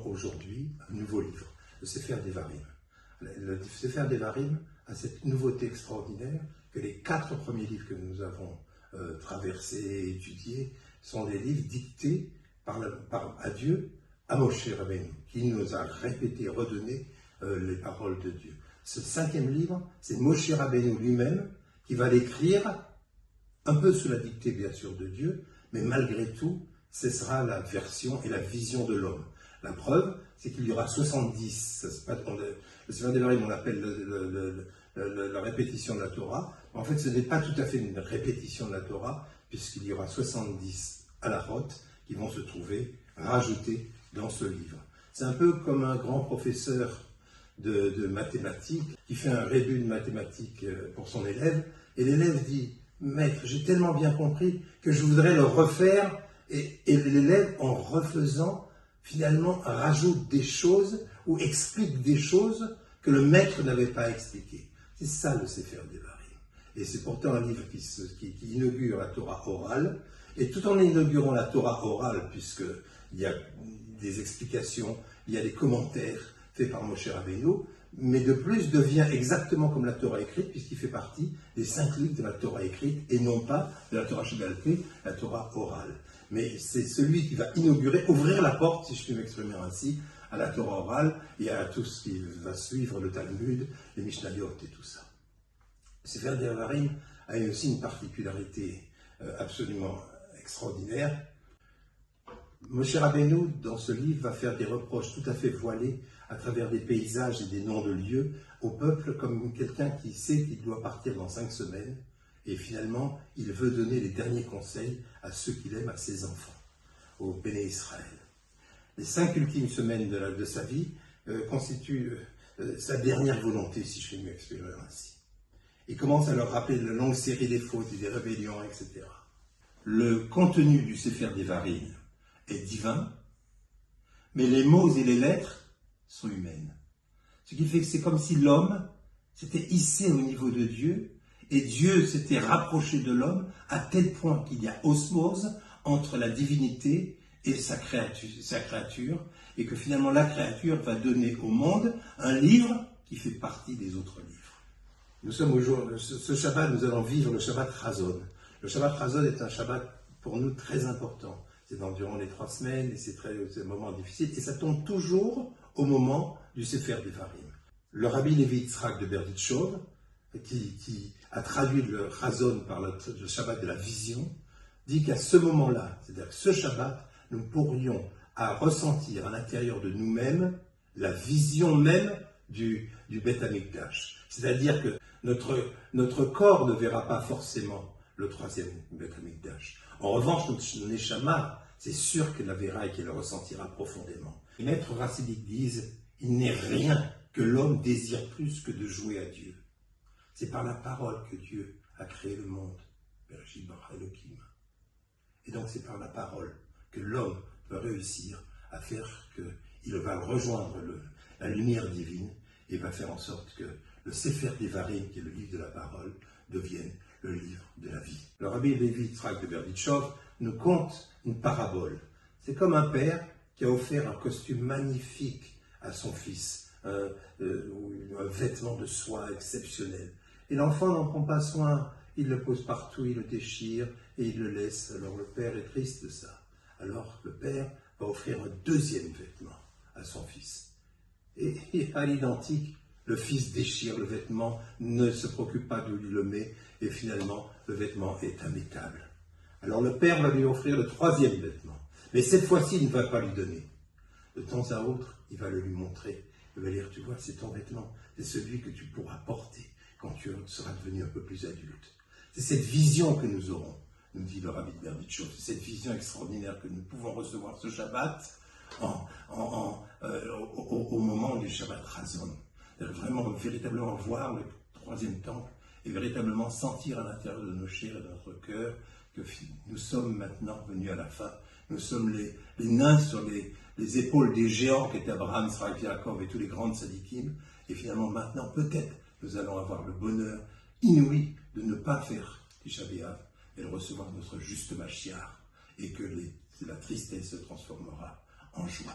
avons aujourd'hui un nouveau livre, le Sefer Devarim. Le Sefer Devarim a cette nouveauté extraordinaire que les 4 premiers livres que nous avons traversés et étudiés sont des livres dictés à Dieu, à Moshe Rabbeinu, qui nous a répété, redonné les paroles de Dieu. Ce 5e livre, c'est Moshe Rabbeinu lui-même qui va l'écrire, un peu sous la dictée bien sûr de Dieu, mais malgré tout, ce sera la version et la vision de l'homme. La preuve, c'est qu'il y aura 70, le Sefer Devarim, on l'appelle la répétition de la Torah. En fait, ce n'est pas tout à fait une répétition de la Torah, puisqu'il y aura 70 halachot qui vont se trouver rajoutés dans ce livre. C'est un peu comme un grand professeur de mathématiques qui fait un rébut de mathématiques pour son élève, et l'élève dit « Maître, j'ai tellement bien compris que je voudrais le refaire », et l'élève, en refaisant, finalement rajoute des choses ou explique des choses que le maître n'avait pas expliquées. C'est ça le Sefer Devarim. Et c'est pourtant un livre qui inaugure la Torah orale. Et tout en inaugurant la Torah orale, puisqu'il y a des explications, il y a des commentaires faits par Moshe Rabbeinu, mais de plus devient exactement comme la Torah écrite, puisqu'il fait partie des 5 livres de la Torah écrite, et non pas de la Torah Sheba'al Peh, la Torah orale. Mais c'est celui qui va inaugurer, ouvrir la porte, si je puis m'exprimer ainsi, à la Torah orale et à tout ce qui va suivre, le Talmud, les Mishnayot et tout ça. Le Sefer Devarim a aussi une particularité absolument extraordinaire. Moshe Rabbeinu, dans ce livre, va faire des reproches tout à fait voilés à travers des paysages et des noms de lieux au peuple, comme quelqu'un qui sait qu'il doit partir dans 5 semaines. Et finalement, il veut donner les derniers conseils à ceux qu'il aime, à ses enfants, au Béné Israël. Les 5 ultimes semaines de sa vie constituent sa dernière volonté, si je puis m'exprimer ainsi. Il commence à leur rappeler la longue série des fautes et des rébellions, etc. Le contenu du Sefer Devarim est divin, mais les mots et les lettres sont humaines. Ce qui fait que c'est comme si l'homme s'était hissé au niveau de Dieu, et Dieu s'était rapproché de l'homme à tel point qu'il y a osmose entre la divinité et sa créature, et que finalement la créature va donner au monde un livre qui fait partie des autres livres. Nous sommes aujourd'hui, ce Shabbat, nous allons vivre le Shabbat Chazon. Le Shabbat Chazon est un Shabbat pour nous très important. C'est durant les 3 semaines, et c'est un moment difficile, et ça tombe toujours au moment du Sefer Devarim. Le Rabbi Levi Yitzhak de Berditchov, qui a traduit le Chazon par le Shabbat de la vision, dit qu'à ce moment-là, c'est-à-dire que ce Shabbat, nous pourrions ressentir à l'intérieur de nous-mêmes la vision même du Beth Amikdash. C'est-à-dire que notre corps ne verra pas forcément le 3e Beth Amikdash. En revanche, notre Neshama, c'est sûr qu'elle la verra et qu'elle le ressentira profondément. Les maîtres racidiques disent « Il n'est rien que l'homme désire plus que de jouer à Dieu. C'est par la parole que Dieu a créé le monde. Et donc c'est par la parole que l'homme peut réussir à faire qu'il va rejoindre la lumière divine et va faire en sorte que le Sefer Devarim, qui est le livre de la parole, devienne le livre de la vie. Le Rabbi Levi Yitzhak de Berditchov nous conte une parabole. C'est comme un père qui a offert un costume magnifique à son fils, un vêtement de soie exceptionnel. Et l'enfant n'en prend pas soin, il le pose partout, il le déchire et il le laisse. Alors le père est triste de ça. Alors le père va offrir un 2e vêtement à son fils. Et à l'identique, le fils déchire le vêtement, ne se préoccupe pas d'où il le met, et finalement le vêtement est impeccable. Alors le père va lui offrir le 3e vêtement. Mais cette fois-ci, il ne va pas lui donner. De temps à autre, il va le lui montrer. Il va dire, tu vois, c'est ton vêtement, c'est celui que tu pourras porter quand tu seras devenu un peu plus adulte. C'est cette vision que nous aurons, nous dit le Rabbi de Berditchov. C'est cette vision extraordinaire que nous pouvons recevoir ce Shabbat au moment du Shabbat Chazon. Vraiment, véritablement voir le 3e temple et véritablement sentir à l'intérieur de nos chairs et de notre cœur que nous sommes maintenant venus à la fin. Nous sommes les nains sur les épaules des géants qu'étaient Abraham, Israël, Yaakov et tous les grands tzadikim. Et finalement, maintenant, peut-être, nous allons avoir le bonheur inouï de ne pas faire Tisha B'Av, mais de recevoir notre juste Mashiach, et que la tristesse se transformera en joie.